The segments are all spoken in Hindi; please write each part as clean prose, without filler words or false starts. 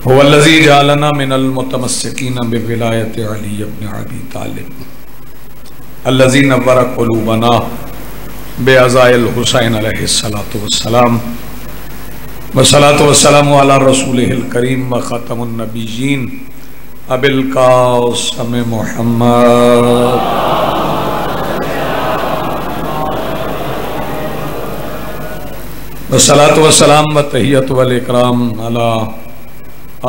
हुवल्लज़ी जअलना मिनल मुतमस्सिकीना बिविलायति अली इब्न अबी तालिब अल्लज़ी नव्वरा क़ुलूबना बिअज़ाइल हुसैन अलैहिस्सलातु वस्सलाम वस्सलातु वस्सलामु अला रसूलिहिल करीम व ख़ातमुन नबिय्यीन अबिल क़ासिम मुहम्मद वस्सलातु वस्सलाम व तहियतु वल इकराम अला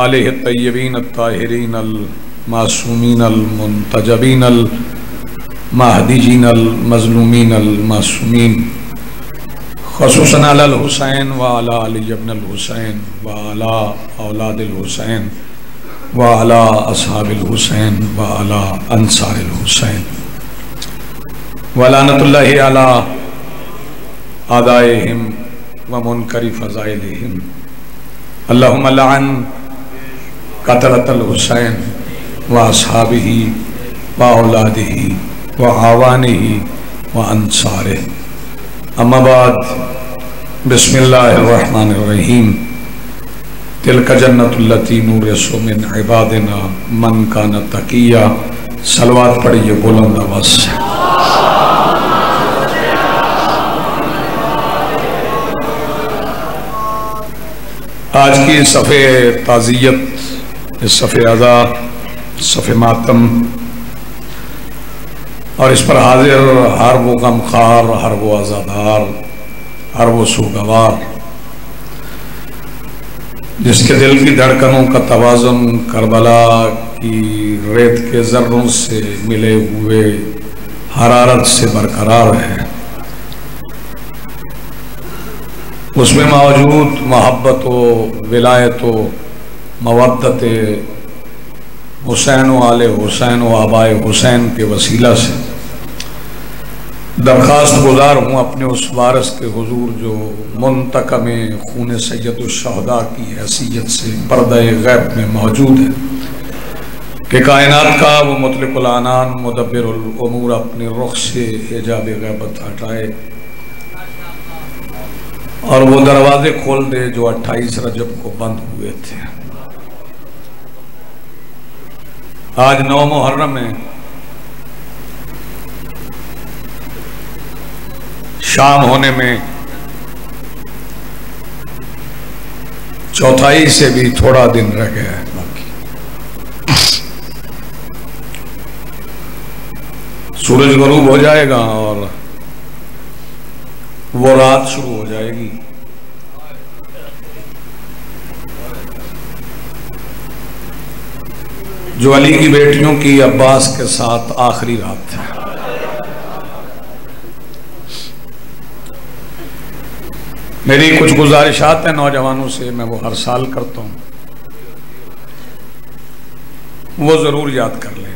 आलिहि तय्यबीन अत्ताहिरीन अल मासूमीन अल मुंतजबीन अल महदीजीन अल मज़लूमीन अल मासूमीन ख़ुसूसन अल हुसैन व अला अली इब्न अल हुसैन व अला औलादिल हुसैन व अला अस्हाबिल हुसैन व अला अंसारिल हुसैन व लानतुल्लाहि अला आदाइहिम व मुनकरी फ़ज़ाइलिहिम अल्लाहुम्मा लअन क़तलतल हुसैन व अस्हाबिही व औलादिही व आवानिही व अंसारिही। अम्मा बाद, बिस्मिल्लाहिर्रहमानिर्रहीम। तिलका जन्नतुल्लती नूरिसु मिन इबादिना मन काना तकिया। सलवात पढ़िए बुलंद आवाज़ से। आज की सफ़े ताज़ियत, इस सफ़े अज़ा, सफ़े मातम और इस पर हाजिर हर वो गमखार, हर वो आज़ादार, हर वो सूगवार जिसके दिल की धड़कनों का तवाज़ुन करबला की रेत के ज़र्रों से मिले हुए हरारत से बरकरार है, उसमें मौजूद मोहब्बत व विलायत व मवद्दत हुसैन व आले हुसैन व आबाए हुसैन के वसीला से दरख्वास्त गुजार हूँ अपने उस वारिस के हुजूर जो मुंतकम खून सैयदुश्शहदा की हैसियत से पर्दा गैब में मौजूद है कि कायनात का वो मुतलिकुल अनान मुदब्बिरुल उमूर अपने रुख से हिजाब गैबत हटाए और वो दरवाजे खोल दे जो 28 रजब को बंद हुए थे। आज 9 मुहर्रम है। शाम होने में चौथाई से भी थोड़ा दिन रह गया है बाकी। सूरज गुरूब हो जाएगा और वो रात शुरू हो जाएगी। जो अली की बेटियों की अब्बास के साथ आखिरी रात है। मेरी कुछ गुजारिशात हैं नौजवानों से, मैं वो हर साल करता हूं, वो जरूर याद कर लें।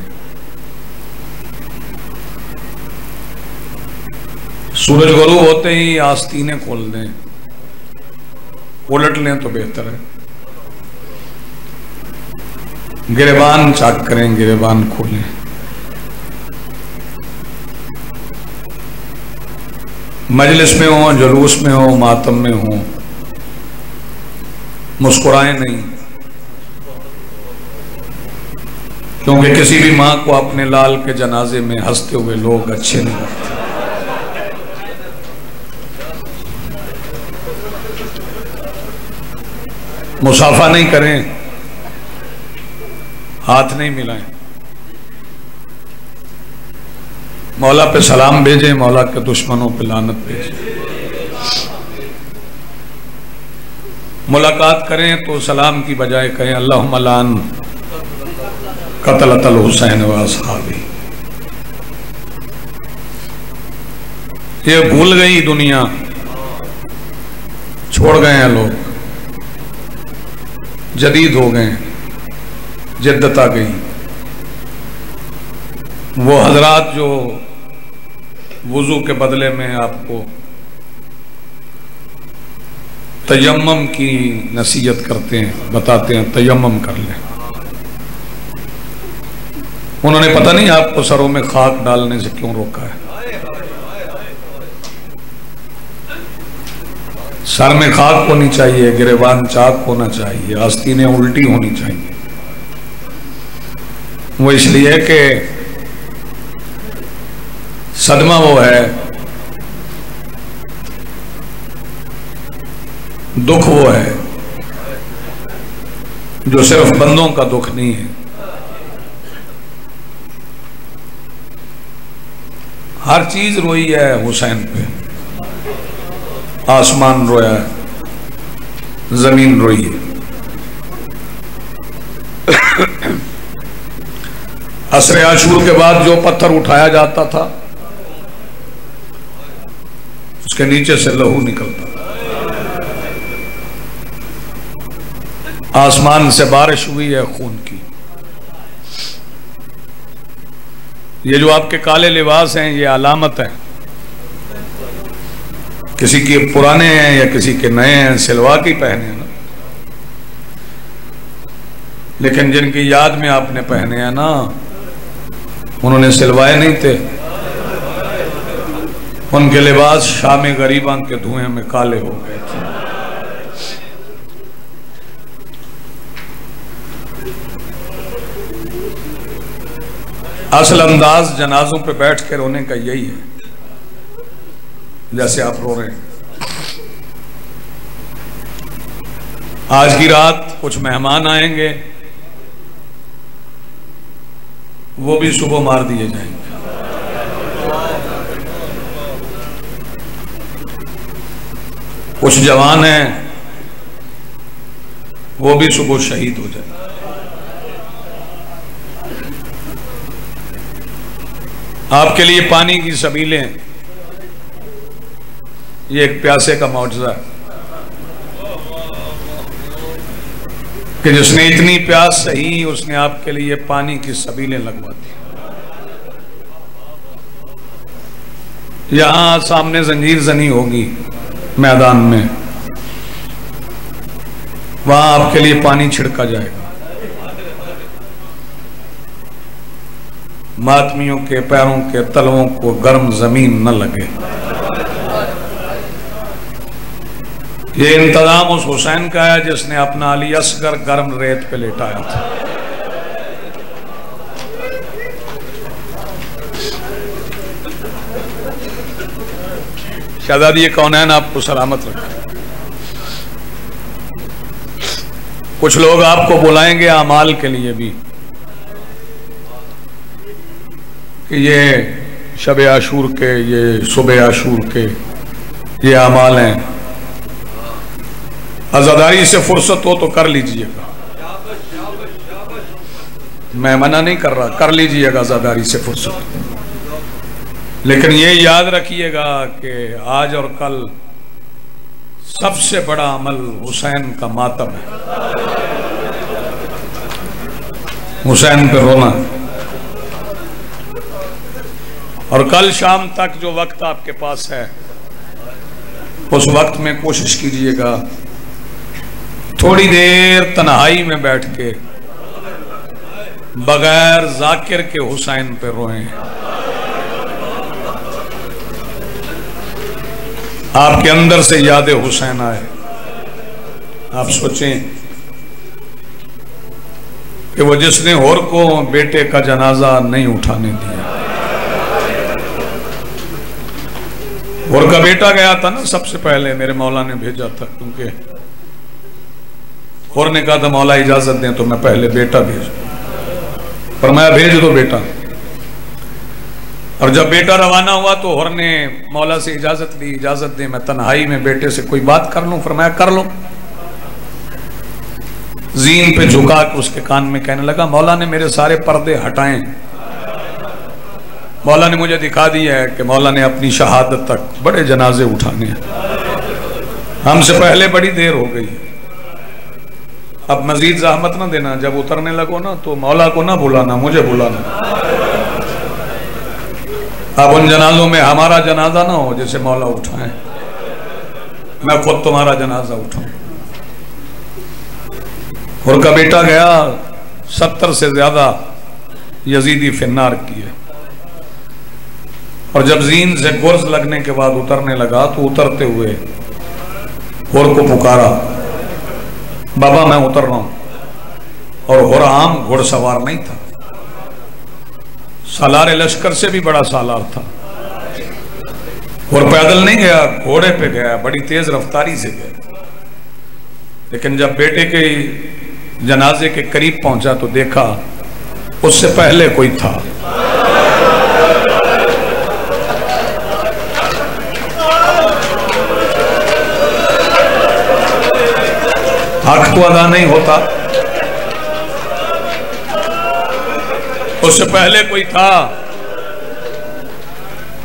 सूरज गुरूब होते ही आस्तीनें खोल दें, उलट लें तो बेहतर है। गिरेबान चाक करें, गिरेबान खोलें। मजलिस में हो, जुलूस में हो, मातम में हो, मुस्कुराएं नहीं, क्योंकि किसी भी मां को अपने लाल के जनाजे में हंसते हुए लोग अच्छे नहीं लगते। मुसाफा नहीं करें, हाथ नहीं मिलाएं, मौला पे सलाम भेजें, मौला के दुश्मनों पे लानत भेजें। मुलाकात करें तो सलाम की बजाय कहें अल्लाहुम्मा लान क़तलतल हुसैन व अस्हाबी। ये भूल गई दुनिया, छोड़ गए हैं लोग, जदीद हो गए, जिद्दत आ गई। वो हजरात जो वुजू के बदले में आपको तयम्मम की नसीहत करते हैं, बताते हैं तयम्मम कर लें, उन्होंने पता नहीं आपको सरों में खाक डालने से क्यों रोका है। सर में खाक होनी चाहिए, गिरेबान चाक होना चाहिए, आस्तीनें उल्टी होनी चाहिए। वो इसलिए कि सदमा वो है, दुख वो है जो सिर्फ बंदों का दुख नहीं है। हर चीज रोई है हुसैन पे, आसमान रोया है, जमीन रोई है। असरे आशूर के बाद जो पत्थर उठाया जाता था उसके नीचे से लहू निकलता था। आसमान से बारिश हुई है खून की। ये जो आपके काले लिबास हैं ये अलामत है, किसी के पुराने हैं या किसी के नए हैं, सिलवा के पहने हैं ना, लेकिन जिनकी याद में आपने पहने हैं ना, उन्होंने सिलवाए नहीं थे। उनके लिबास शाम गरीबा के धुएं में काले हो गए थे। असल अंदाज जनाजों पे बैठ के रोने का यही है, जैसे आप रो रहे हैं। आज की रात कुछ मेहमान आएंगे, वो भी सुबह मार दिए जाएंगे। कुछ जवान हैं, वो भी सुबह शहीद हो जाएंगे। आपके लिए पानी की सबीलें, ये एक प्यासे का मौजज़ा है कि जिसने इतनी प्यास सही, उसने आपके लिए पानी की सबीलें लगवा दी। यहां सामने जंजीर जनी होगी मैदान में, वहां आपके लिए पानी छिड़का जाएगा। मातमियों के पैरों के तलवों को गर्म जमीन न लगे। ये इंतजाम उस हुसैन का है जिसने अपना अली असगर गर्म रेत पे लेटाया था। शहजादी कौनैन आपको सलामत रखे। कुछ लोग आपको बुलाएंगे अमाल के लिए भी कि ये शब आशूर के, ये सुबह आशूर के ये अमाल हैं, आजादारी से फुर्सत हो तो कर लीजिएगा। मैं मना नहीं कर रहा, कर लीजिएगा आजादारी से फुर्सत, लेकिन ये याद रखिएगा कि आज और कल सबसे बड़ा अमल हुसैन का मातम है, हुसैन पे रोना। और कल शाम तक जो वक्त आपके पास है, उस वक्त में कोशिश कीजिएगा थोड़ी देर तन्हाई में बैठ के बगैर जाकिर के हुसैन पे रोएं। आपके अंदर से याद हुसैन आए, आप सोचें कि वो जिसने होर को बेटे का जनाजा नहीं उठाने दिया। होर का बेटा गया था ना सबसे पहले, मेरे मौला ने भेजा था, क्योंकि होर ने कहा था मौला इजाजत दें तो मैं पहले बेटा भेज, पर मैं भेज दो बेटा। और जब बेटा रवाना हुआ तो होर ने मौला से इजाजत ली, इजाजत दे मैं तन्हाई में बेटे से कोई बात कर लूं। फरमाया कर लो। जीन पे झुका के उसके कान में कहने लगा मौला ने मेरे सारे पर्दे हटाए, मौला ने मुझे दिखा दिया है कि मौला ने अपनी शहादत तक बड़े जनाजे उठाने हैं, हमसे पहले बड़ी देर हो गई, अब मजीद जहमत ना देना, जब उतरने लगो ना तो मौला को ना बुलाना, मुझे बुलाना। अब उन जनाजों में हमारा जनाजा ना हो जैसे मौला उठाए, मैं खुद तुम्हारा जनाजा उठाऊं। और का बेटा गया, 70 से ज्यादा यजीदी फिन्नार किए, और जब जीन से गुर्ज लगने के बाद उतरने लगा तो उतरते हुए होर को पुकारा, बाबा मैं उतर रहा हूं। और होर आम घुड़सवार नहीं था, सालार लश्कर से भी बड़ा सालार था। और पैदल नहीं गया, घोड़े पे गया, बड़ी तेज रफ्तारी से गया। लेकिन जब बेटे के जनाजे के करीब पहुंचा तो देखा उससे पहले कोई था। हक तो अदा नहीं होता, उससे पहले कोई था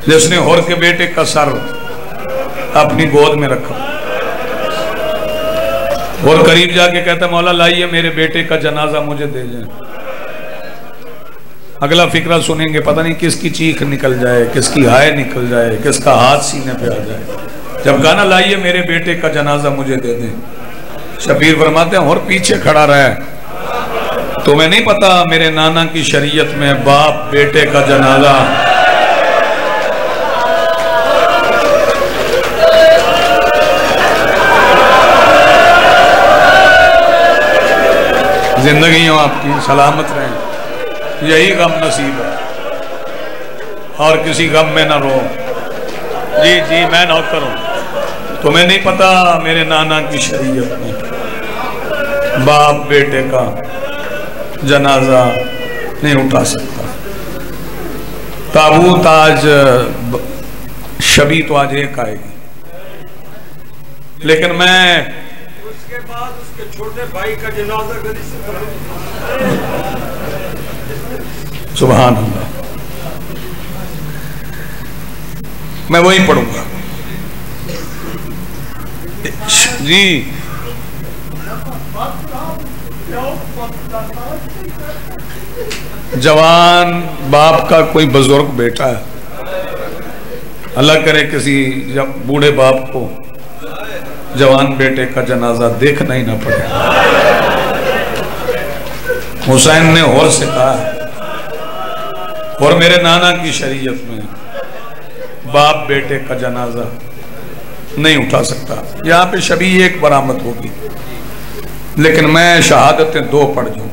जिसने होर के बेटे का सर अपनी गोद में रखा। और करीब जाके कहता मौला लाइए मेरे बेटे का जनाजा मुझे दे जाए। अगला फिक्रा सुनेंगे, पता नहीं किसकी चीख निकल जाए, किसकी हाय निकल जाए, किसका हाथ सीने पे आ जाए। जब गाना लाइए मेरे बेटे का जनाजा मुझे दे दें, शबीर फरमाते हैं और पीछे खड़ा रहे, तुम्हें नहीं पता मेरे नाना की शरीयत में बाप बेटे का जनाजा जिंदगी हो आपकी, सलामत रहें, यही गम नसीब है और किसी गम में ना रो। जी जी मैं नौकर हूं, तुम्हें नहीं पता मेरे नाना की शरीयत में बाप बेटे का जनाजा नहीं उठा सकता। ताबूत आज शबी तो आज एक आएगी, लेकिन मैं उसके बाद उसके छोटे भाई का जनाजा गली से सुभान अल्लाह, मैं वही पढ़ूंगा जी। जवान बाप का कोई बुजुर्ग बेटा है, अल्लाह करे किसी बूढ़े बाप को जवान बेटे का जनाजा देखना ही ना पड़े। हुसैन ने और से कहा, और मेरे नाना की शरीयत में बाप बेटे का जनाजा नहीं उठा सकता। यहाँ पे शबी एक बरामद होगी, लेकिन मैं शहादतें दो पढ़ जाऊंगा।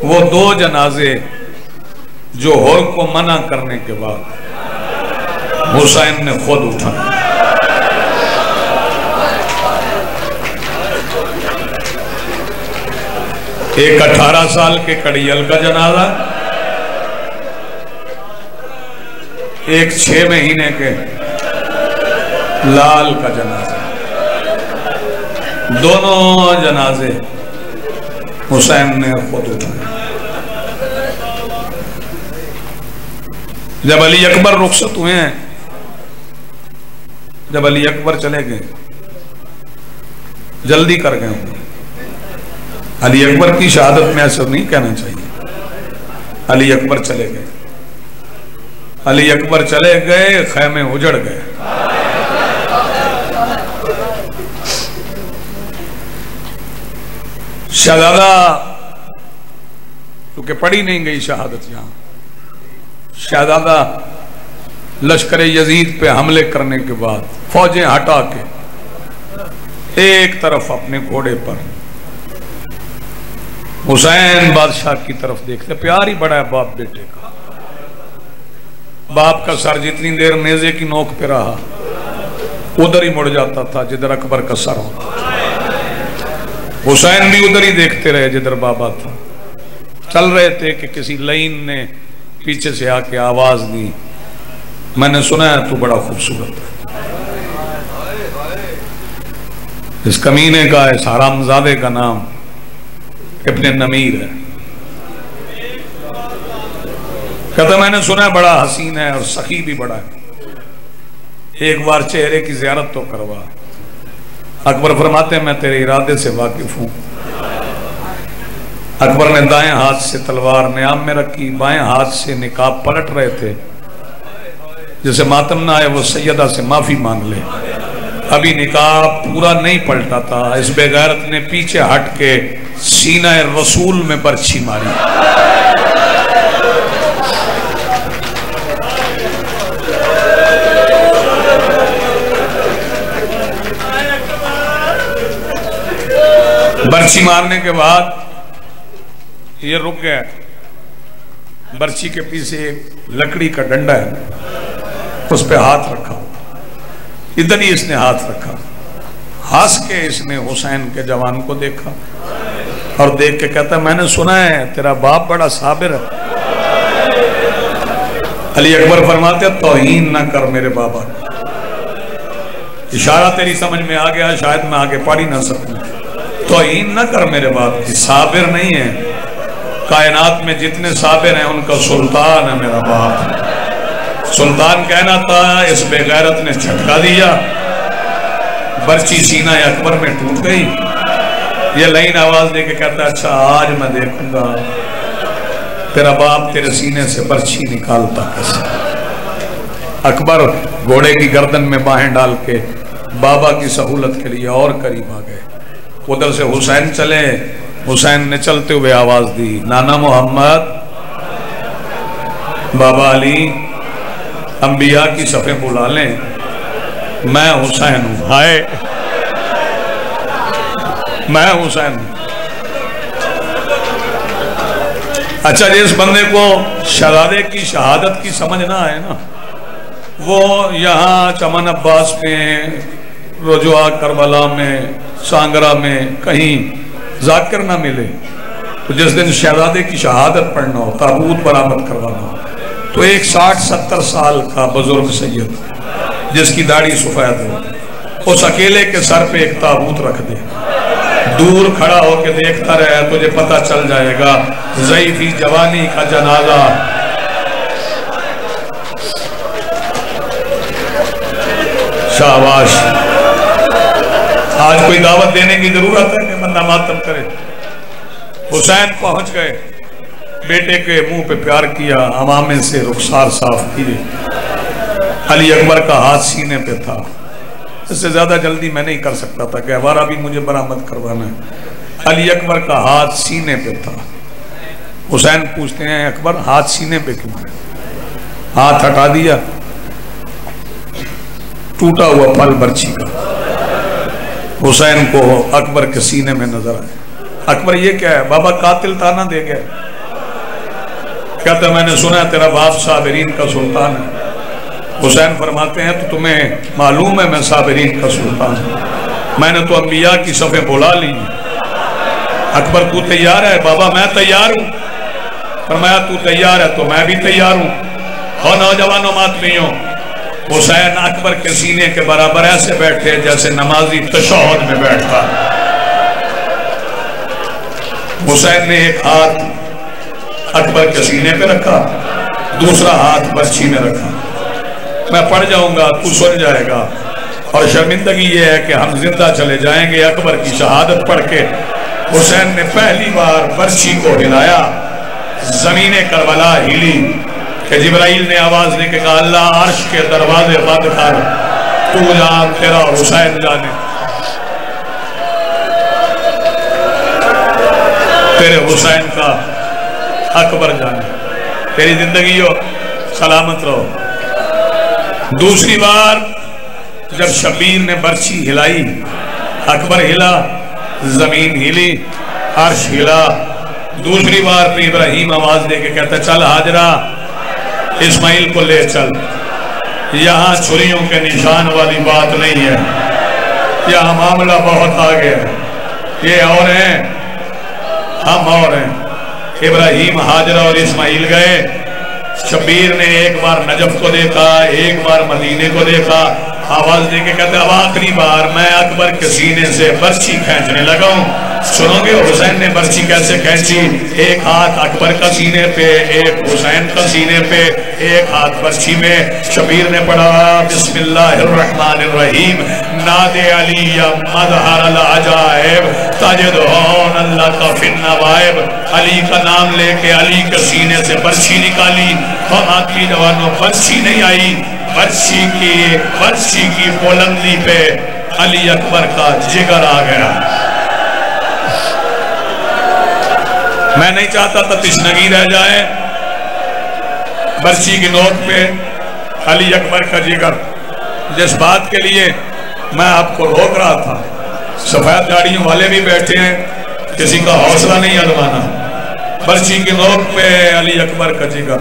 वो दो जनाजे जो होर को मना करने के बाद हुसैन ने खुद उठाया। एक 18 साल के कड़ियल का जनाजा, एक 6 महीने के लाल का जनाजा। दोनों जनाजे हुसैन ने खुद उठाए। जब अली अकबर रुखसत हुए हैं, जब अली अकबर चले गए, जल्दी कर गए होंगे। अली अकबर की शहादत में ऐसा नहीं कहना चाहिए। अली अकबर चले गए, अली अकबर चले गए, खैमे उजड़ गए। शहजादा क्योंकि पढ़ी नहीं गई शहादत यहां, शहजादा लश्कर यजीद पे हमले करने के बाद फौजें हटा के एक तरफ अपने घोड़े पर हुसैन बादशाह की तरफ देखते। प्यार ही बड़ा है बाप बेटे का। बाप का सर जितनी देर नेज़े की नोक पे रहा उधर ही मुड़ जाता था जिधर अकबर का सर होता। हुसैन भी उधर ही देखते रहे जिधर बाबा था। चल रहे थे कि किसी लाइन ने पीछे से आके आवाज दी, मैंने सुना है तू बड़ा खूबसूरत है। इस कमीने का, इस हरामजादे का नाम इब्ने नमीर है। कहता मैंने सुना है बड़ा हसीन है और सखी भी बड़ा है, एक बार चेहरे की ज़ियारत तो करवा। अकबर फरमाते हैं मैं तेरे इरादे से वाकिफ हूं। अकबर ने दाएं हाथ से तलवार नियाम में रखी, बाएं हाथ से निकाब पलट रहे थे, जिसे मातम ना आए वो सैयदा से माफी मांग ले। अभी निकाब पूरा नहीं पलटा था, इस बेगैरत ने पीछे हट के सीना रसूल में बर्छी मारी। बर्छी मारने के बाद ये रुक गया। बर्छी के पीछे एक लकड़ी का डंडा है, उस पे हाथ रखा, इधर ही इसने हाथ रखा। हंस के इसने हुसैन के जवान को देखा और देख के कहता, मैंने सुना है तेरा बाप बड़ा साबिर है। अली अकबर फरमाते, तौहीन ना कर मेरे बाबा। इशारा तेरी समझ में आ गया, शायद मैं आगे पढ़ ही ना सकूं। तौहीन ना कर मेरे बाप की, साबिर नहीं है। कायनात में जितने साबिर हैं उनका सुल्तान है मेरा बाप। सुल्तान कहना था, इस बेगैरत ने झटका दिया, बर्छी सीना अकबर में टूट गई। ये लाइन आवाज दे के कहता, अच्छा आज मैं देखूंगा तेरा बाप तेरे सीने से बर्छी निकालता कैसे। अकबर घोड़े की गर्दन में बाहें डाल के बाबा की सहूलत के लिए और करीब आ गए। उधर से हुसैन चले। हुसैन ने चलते हुए आवाज दी, नाना मोहम्मद, बाबा अली, अंबिया की सफ़े बुला लें, मैं हुसैन हूं। हाय, मैं हुसैन हूं। अच्छा, जिस बंदे को शहजादे की शहादत की समझ ना आए ना, वो यहाँ चमन अब्बास में, रजुआ करबला में, सांगरा में कहीं जाकिर ना मिले, तो जिस दिन शहजादे की शहादत पढ़ना हो, ताबूत बरामद करवाना हो, तो एक 60-70 साल का बुजुर्ग सैयद जिसकी दाढ़ी सफेद हो, उस अकेले के सर पे एक ताबूत रख दे, दूर खड़ा होकर देखता रहे, तुझे पता चल जाएगा ज़ईफ़ी जवानी का जनाजा। शाबाश। आज कोई दावत देने की जरूरत है कि बंदा मातम करे। हुसैन पहुंच गए, बेटे के मुंह पे प्यार किया, अमामे से रुखसार साफ किए। अली अकबर का हाथ सीने पे था। इससे ज्यादा जल्दी मैं नहीं कर सकता था, गहवारा भी मुझे बरामद करवाना है। अली अकबर का हाथ सीने पे था। हुसैन पूछते हैं, अकबर हाथ सीने पे क्यों है? हाथ हटा दिया, टूटा हुआ फल बर्छी का हुसैन को अकबर के सीने में नजर आया। अकबर, ये क्या है? बाबा कातिल ताना दे गए। कहता, मैंने सुना तेरा बाप साबिरीन का सुल्तान है। हुसैन फरमाते हैं, तो तुम्हें मालूम है मैं साबिरीन का सुल्तान हूं। मैंने तो अंबिया की सफ़े बुला ली। अकबर, तू तैयार है? बाबा, मैं तैयार हूं। फरमाया, तू तैयार है तो मैं भी तैयार हूं। और नौजवानों, मात नहीं हो। हुसैन अकबर के सीने के बराबर ऐसे बैठे जैसे नमाजी तशहुद में बैठता। हुसैन ने एक हाथ अकबर के सीने पे रखा, दूसरा हाथ बर्छी में रखा। मैं पढ़ जाऊंगा, तू सुन जाएगा, और शर्मिंदगी ये है कि हम जिंदा चले जाएंगे अकबर की शहादत पढ़ के। हुसैन ने पहली बार बर्छी को हिलाया, जमीने करबला हिली कि जिब्राइल ने आवाज दे के कहा, अल्लाह अर्श के दरवाजे बंद कर, तू जान, तेरा हुसैन जाने। तेरे हुसैन का अकबर जाने। तेरी जिंदगी हो, सलामत रहो। दूसरी बार जब शबीर ने बर्छी हिलाई, अकबर हिला, जमीन हिली, अर्श हिला। दूसरी बार पे इब्राहिम आवाज दे के कहता, चल हाजरा, इस्माइल को ले चल। यहाँ छुरियों के निशान वाली बात नहीं है, यहाँ मामला बहुत आगे है। ये और हैं, हम और हैं। इब्राहिम, हाजरा और इस्माइल गए। शबीर ने एक बार नजफ को देखा, एक बार मदीने को देखा। आवाज दे के कहते, अब आखिरी बार मैं अकबर के सीने से बर्छी खींचने लगा हूं। सुनोगे हुसैन ने बर्छी कैसे खींची? एक हाथ अकबर का सीने पे, एक हुसैन का सीने पे, एक हाथ बर्छी में। शबीर ने पढ़ा, बिस्मिल्लाहिर्रहमानिर्रहीम, नादे अली या मज़हर अल अजाइब तजिदहुन अल्लाह का फिन नवाइब। अली का नाम लेके अली के सीने से बर्छी निकाली। हम आखिरी जवानों, बर्छी नहीं आई, बर्छी की बुलंदी पे अली अकबर का जिगर आ गया। मैं नहीं चाहता था तशनगी रह जाए। बर्छी की नोक पे अली अकबर का जिगर, जिस बात के लिए मैं आपको रोक रहा था। सफेद गाड़ियों वाले भी बैठे हैं, किसी का हौसला नहीं आजमाना। बर्ची की नोक पे अली अकबर का जिगर,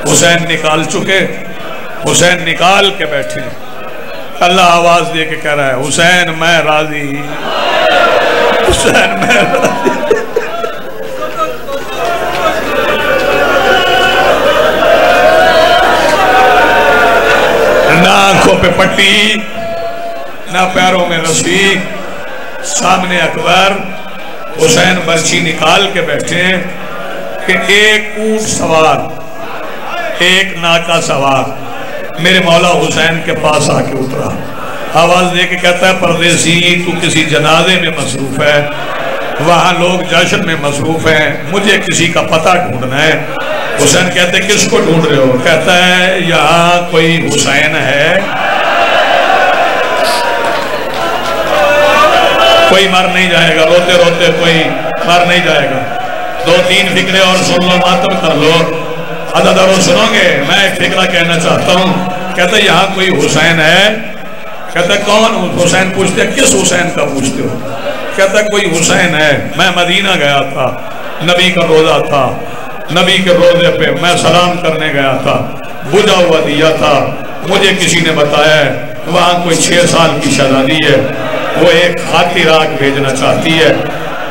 हुसैन निकाल चुके, हुसैन निकाल के बैठे। अल्लाह आवाज दे के कह रहा है, हुसैन मैं राजी, हुसैन मैं राजी। ना आंखों पे पट्टी, ना पैरों में रस्सी, सामने अकबर, हुसैन बर्छी निकाल के बैठे कि एक ऊंट सवार, एक नाका सवार मेरे मौला हुसैन के पास आके उतरा। आवाज दे के कहता है, परदेसी तू किसी जनाजे में मसरूफ है, वहां लोग जश्न में मसरूफ हैं, मुझे किसी का पता ढूंढना है। हुसैन कहते किसको ढूंढ रहे हो? कहता है यहाँ कोई हुसैन है? कोई मर नहीं जाएगा, रोते रोते कोई मर नहीं जाएगा। दो तीन फिक्रे और सुन लो, मातम कर लो, अदादारो सुनोगे। मैं एक फिक्रा कहना चाहता हूँ। कहते यहाँ कोई हुसैन है? कहता कौन हुसैन? पूछते किस हुसैन का पूछते हो? कहता कोई हुसैन है। मैं मदीना गया था, नबी का रोजा था, नबी के रोजे पे मैं सलाम करने गया था, बुझा हुआ दिया था, मुझे किसी ने बताया वहाँ कोई 6 साल की शहजादी है, वो एक खत इराक भेजना चाहती है।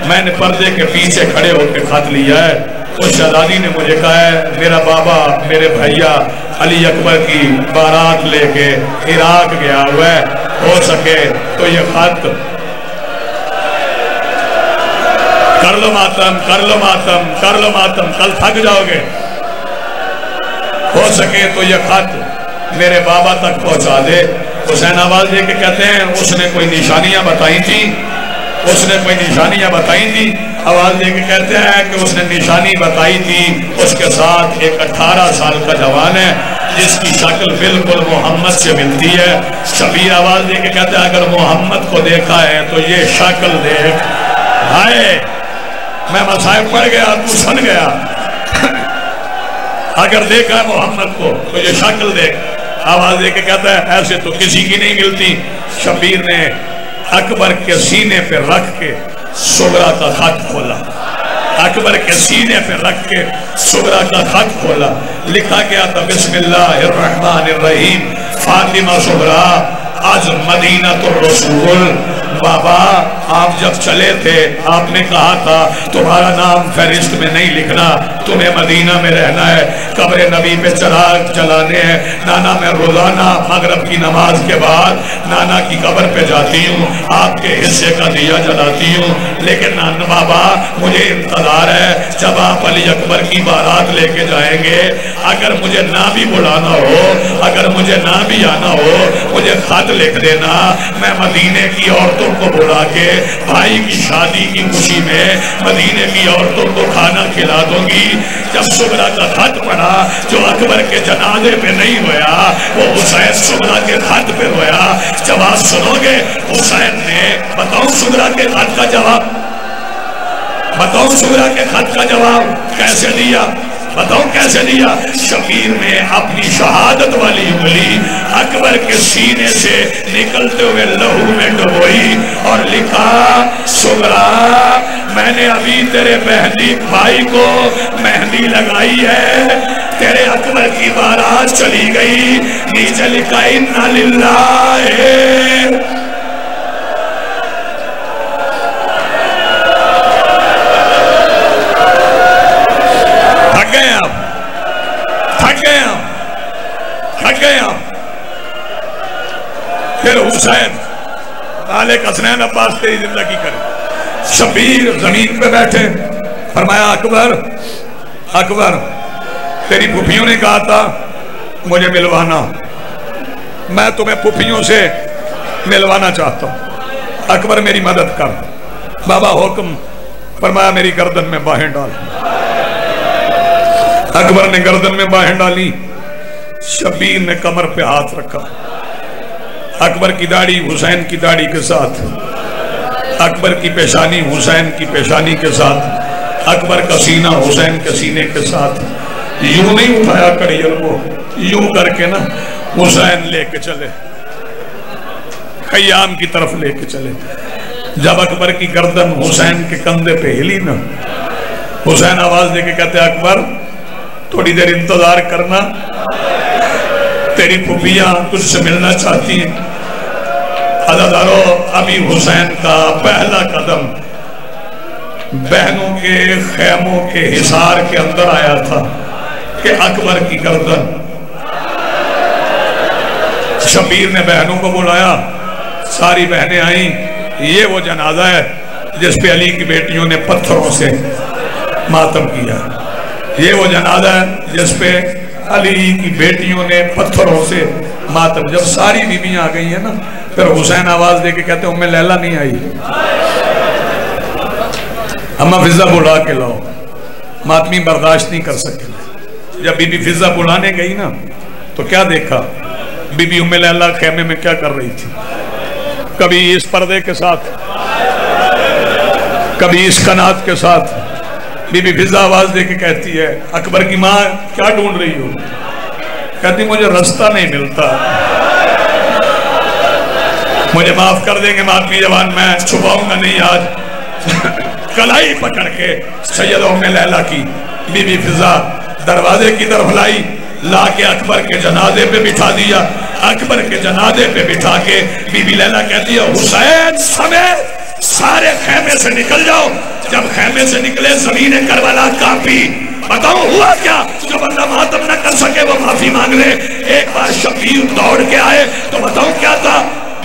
मैंने पर्दे के पीछे खड़े होकर खत लिया है। उस शहजादी ने मुझे कहा है मेरा बाबा, मेरे भैया अली अकबर की बारात लेके इराक गया हुआ है, हो सके तो ये खत कर लो मातम, कर लो मातम, कर लो मातम, कल थक जाओगे। हो सके तो ये खत मेरे बाबा तक पहुंचा दे। हुसैन आवाज दे के कहते हैं उसने कोई निशानियां बताई थी, उसने कोई निशानियां बताई थी। आवाज दे के कहते हैं कि उसने निशानी बताई थी, उसके साथ एक 18 साल का जवान है जिसकी शक्ल बिल्कुल मोहम्मद से मिलती है। शबीर आवाज दे के कहते हैं अगर मोहम्मद को देखा है तो ये शक्ल देख। हाय मैं मसाइब पड़ गया, तू सुन गया। अगर देखा है मोहम्मद को तो ये शक्ल देख। आवाज दे के कहता है ऐसे तो किसी की नहीं मिलती। शबीर ने अकबर के सीने पे रख के सुगरा का खत खोला, अकबर के सीने पे रख के सुगरा का खत खोला। लिखा गया था बिस्मिल्लाहिर्रहमानिर्रहीम, फातिमा सुगरा आज मदीना तो रसूल। बाबा आप जब चले थे आपने कहा था तुम्हारा नाम फहरिस्त में नहीं लिखना, तुम्हें मदीना में रहना है, कब्र नबी पे चिराग जलाने हैं। नाना मैं रोजाना मगरब की नमाज के बाद नाना की कब्र पे जाती हूँ, आपके हिस्से का दिया जलाती हूँ। लेकिन नाना बाबा मुझे इंतजार है जब आप अली अकबर की बारात लेके जाएंगे, अगर मुझे ना भी बुलाना हो, अगर मुझे ना भी आना हो, मुझे खत लिख देना। मैं मदीने की औरतों को बुला के भाई की शादी की खुशी में मदीने की औरतों को खाना खिला दूंगी। जब सुगरा का खत पढ़ा जो अकबर के जनाजे पे नहीं रोया, वो हुसैन सुगरा के खत पे रोया। जवाब सुनोगे हुसैन ने? बताओ सुगरा के खत का जवाब, बताओ सुगरा के खत का जवाब कैसे दिया, बताओ कैसे दिया। शबीर ने अपनी शहादत वाली उंगली अकबर के सीने से निकलते हुए लहू में डुबोई और लिखा सुगरा मैंने अभी तेरे मेहंदी भाई को मेहंदी लगाई है, तेरे अकबर की बारात चली गई। नीचे लिखा इन्ना लिल्लाहि। फिर हुसैन मालिक हसनैन अब्बास तेरी जिंदगी करे। शबीर जमीन पे बैठे, फरमाया अकबर अकबर तेरी फुफियों ने कहा था मुझे मिलवाना, मैं तुम्हें फुफियों से मिलवाना चाहता हूं, अकबर मेरी मदद कर। बाबा हुक्म फरमाया मेरी गर्दन में बाहें डाल। अकबर ने गर्दन में बाहें डाली, शबीर ने कमर पे हाथ रखा। अकबर की दाढ़ी हुसैन की दाढ़ी के साथ, अकबर की पेशानी हुसैन की पेशानी के साथ, अकबर का सीना हुसैन के सीने के साथ। यूं नहीं उठाया कड़ियल को, यूं करके ना हुसैन लेके चले, खयाम की तरफ लेके चले। जब अकबर की गर्दन हुसैन के कंधे पे हिली ना, हुसैन आवाज देके कहते अकबर थोड़ी देर इंतजार करना, तेरी फुफियां तुझसे मिलना चाहती हैं। अदादारो, अभी हुसैन का पहला कदम बहनों के खैमों के हिसार के अंदर आया था कि अकबर की गर्दन। शबीर ने बहनों को बुलाया, सारी बहनें आई। ये वो जनाजा है जिस पे अली की बेटियों ने पत्थरों से मातम किया। ये वो जनाजा है जिस पे अली की बेटियों ने पत्थरों से मातम। जब सारी बीबियां आ गई है ना, फिर हुसैन आवाज दे के कहते उम्मे लैला नहीं आई, अम्मा फिजा बुला के लाओ। मातमी बर्दाश्त नहीं कर सके। जब बीबी फिजा बुलाने गई ना, तो क्या देखा, बीबी उम्मे लैला खेमे में क्या कर रही थी, कभी इस पर्दे के साथ, कभी इस कनात के साथ। बीबी फिजा आवाज दे के कहती है अकबर की माँ क्या ढूंढ रही हो? कहती मुझे रास्ता नहीं मिलता, मुझे माफ कर देंगे मातमी जवान, मैं छुपाऊंगा नहीं आज। कलाई पकड़ के सैयद उम्मे लैला की बीबी फिजा दरवाजे की तरफ लाई, ला के अकबर के जनाजे पे बिठा दिया। अकबर के जनाजे पे बिठा के बीबी लैला कहती है हुसैन समेत सारे खेमे से निकल जाओ। जब खेमे से निकले जमीन करबला कांपी। बताओ हुआ क्या? जो बंदा मातम न कर सके वो माफी मांग ले। एक बार शबीर दौड़ के आए तो बताओ क्या था,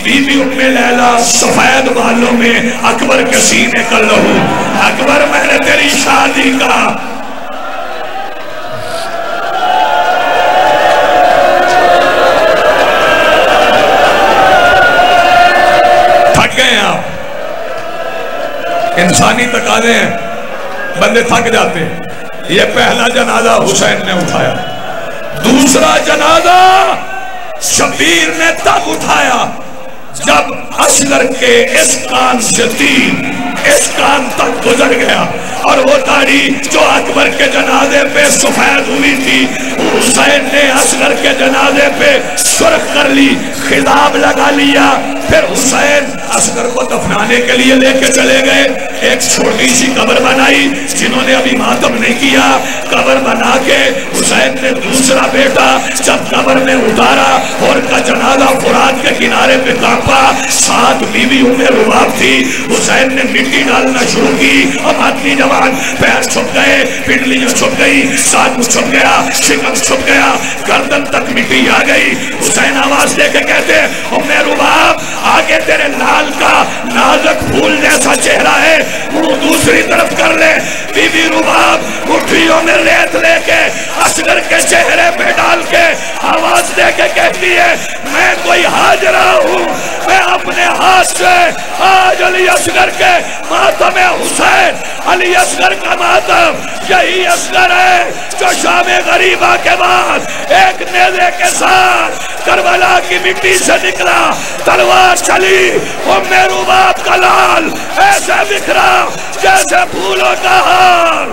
बीबी उम्मे लैला सफेद बालों में अकबर के सीने का लहू। अकबर मैंने तेरी शादी का इंसानी तकाजे हैं, बंदे थक जाते हैं। ये पहला जनाजा हुसैन ने उठाया। दूसरा जनाजा शबीर ने तब उठाया जब असगर के इस कान से तीर इस कान तक गुजर गया और वो दाढ़ी जो अकबर के जनाजे पे सफेद हुई थी, हुसैन ने असगर के जनाजे पे सुर्ख कर ली, खिताब लगा लिया। फिर हुसैन असगर को दफनाने के लिए लेके चले गए। एक छोटी सी कब्र बनाई, जिन्होंने अभी मातम नहीं किया, कब्र बना के हुसैन ने दूसरा बेटा जब कब्र में उतारा और का जनाजा फुरात के किनारे पे कांपा। साथ बीवी उम्मे रुबाब थी। हुसैन ने मिट्टी डालना शुरू की और आदमी जवान पैर छुप गए, पिंडलियां छुप गई, साथ छुप गया, शिकम छुप गया, गर्दन तक मिट्टी आ गई। हुसैन आवाज देके कहते उम्मे रुबाब आगे तेरे लाल का नाजुक फूल जैसा चेहरा है, मुंह दूसरी तरफ कर ले। बीबी रुबाब मुट्ठियों में रेत लेके असगर के चेहरे पे डाल के आवाज देके कहती है मैं कोई हाजरा हूँ, मैं अपने हाथ से आज अली असगर के मातम हुसैन, अली असगर का मातम यही असगर है जो शामे गरीबा के बाद एक नेज़े के साथ करबला की मिट्टी से निकला, तलवार चली, उम्मे रुबाब का लाल ऐसे बिखरा जैसे फूलों का हार।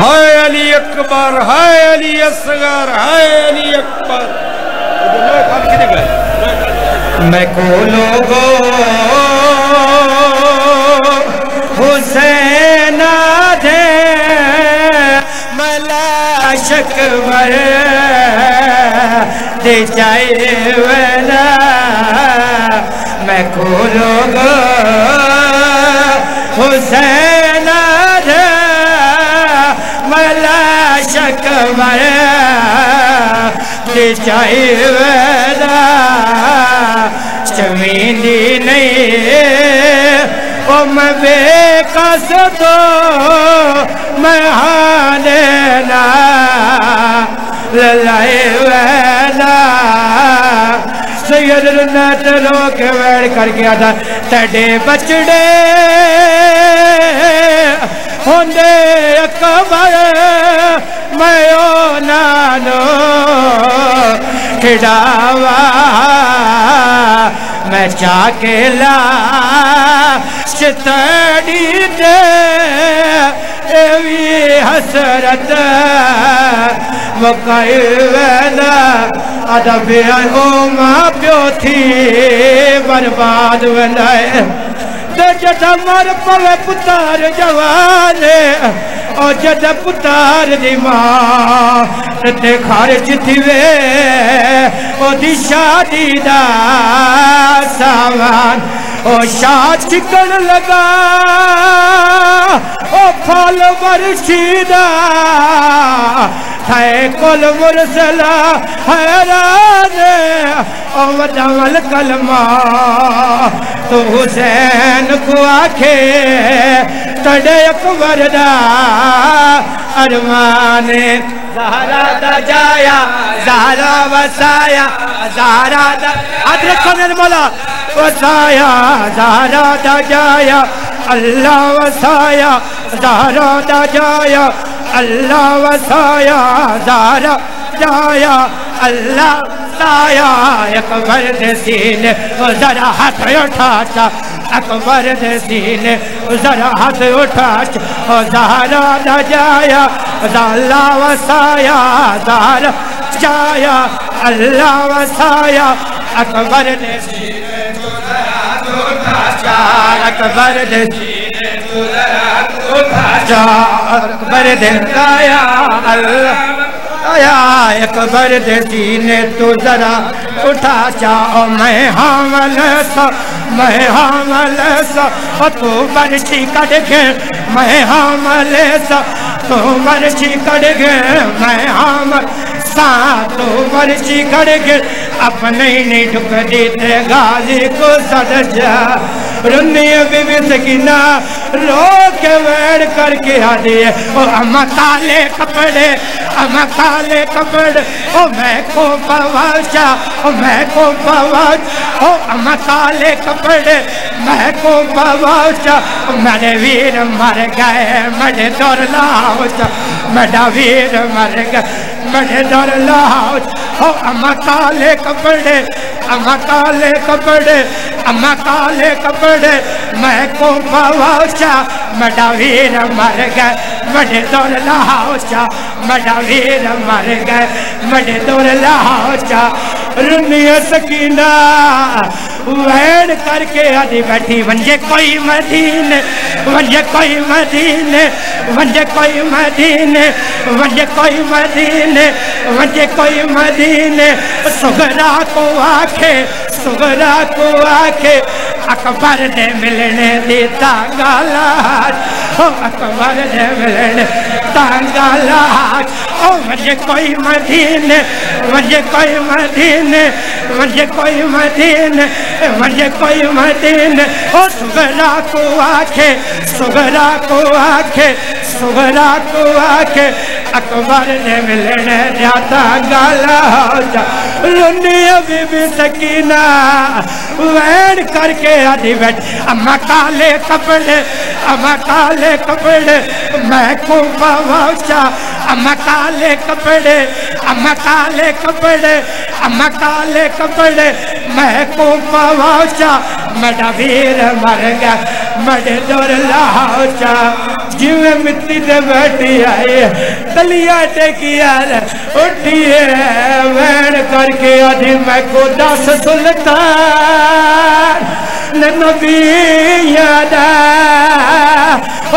हाय अली अकबर, हाय अली असगर, हाय अली अकबर। मैं को लोगो हुसैन दे मला शकबर दे जाए वना। मैं को लोगो हुसैन दे मला शकबर दे जाए वना। चमींदी नहीं ओ मैं बेकस तो मैं हाने ना ललाए वैला। सैयद रुन्नत लोग बैठ कर गया था तड़े बचड़े होंदे अकबर मैं ओ नानो खिड़ावा। मैं चाकेला चितड़ी दे एवी हसरत वकाई वेला अदब ओ मां प्यो थी बर्बाद वेंदा जद मर पवे पुतार जवाने ओ जद पुतार दी मां ते खारिज थी वे ओदी शादी दा सामान ओ शाद चिकन लगा ओ फल वर्षीदा है कुल मुरसला हैरान ओ वदवल कलमा तो हुसैन को आखे तड़े अकबर दा अरमान ज़हरा दा जाया ज़हरा वसाया ज़हरा दा अदरक निर्मला वसाया ज़हरा दा जाया अल्लाह वसाया ज़हरा दा जाया अल्लाह वसाया ज़हरा जाया अल्लाह वसाया अकबर दे सीने जरा हाथ उठा अकबर दे सीने जरा हाथ उठा ज़हरा दा जाया अल्लाह वसाया ज़हरा जाया अल्लाह वसाया अकबर दे सीने अकबर दे अकबर दे गाया अल्लाह अकबर दे सीने तू जरा उठा चाओ मैं हामल सा तू बरछी कट के मैं हामल सा तू बरछी कट के मैं हामल सा तू बरछी कट के अपने नहीं ढुक देते गाजी को सदजा रुनिया बीबी सकीना रो के वेड़ करके आ दिए ओ अम्मा काले कपड़े ओ मैं को बवाशा ओ मैं को बवाश ओ अम्मा काले कपड़े मैं को बवाशा मेरे वीर मर गए मेरे दौर लाओ मेरा वीर मर गए मेरे दौर लाओ ओ अम्मा काले कपड़े अम्मा काले कपड़े मैं को बवाशा मेरा वीर मर गए मेरे दौर लाओ मेरा वीर मर गए मेरे दौर लाओ रुनिया सकीना वैन करके आदि बैठी वंजे कोई मदीने वंजे कोई मदीने वंजे कोई मदीने वंजे कोई मदीने वंजे कोई मदीने सुगरा को आखे अकबर ने मिलने दी तांगालाज ओ अकबर ने मिलने तांगालाज ओ वंजे कोई मदीने वंजे कोई मदीने वंजे कोई मदीने वंजे कोई मदीने ओ सुगरा को आखे अकबर ने मिलने जाता गाला रुनिया बीबी सकीना वैन करके आदि बैठ अम्मा काले कपड़े मैं को बवाशा अम्मा काले कपड़े मैं को बवाशा मेरा वीर मर गया मेरे दौर लाओ जिवे मिट्टी से बैठी आए तलिया टेकिया उठिए वैन करके आदि मैं को 10 सुल्तान नबी यादा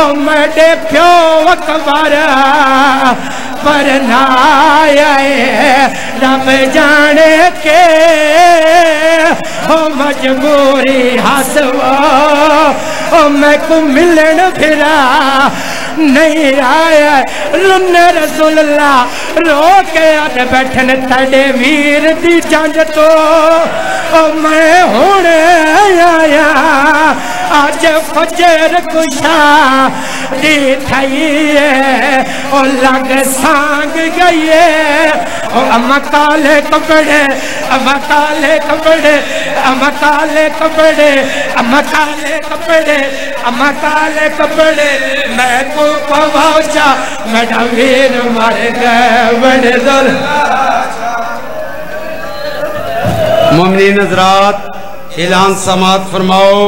ओ मेरे प्यो अकबर पर ना आए रब जाने के हो मजबूरी हसवा ओ मैं को मिलन फिरा नहीं आया रुन रसूलुल्लाह रो के आते बैठन तेरे वीर दी जंज तो ओ मैं हुणे आया आज फजर कुशा दी थई ओ लग सांग गई ओ अम्मा काले कपड़े मैं को पहुंचा मेरा वीर मर गए बड़े दर मोमिनीन हज़रात ऐलान समात फरमाओ।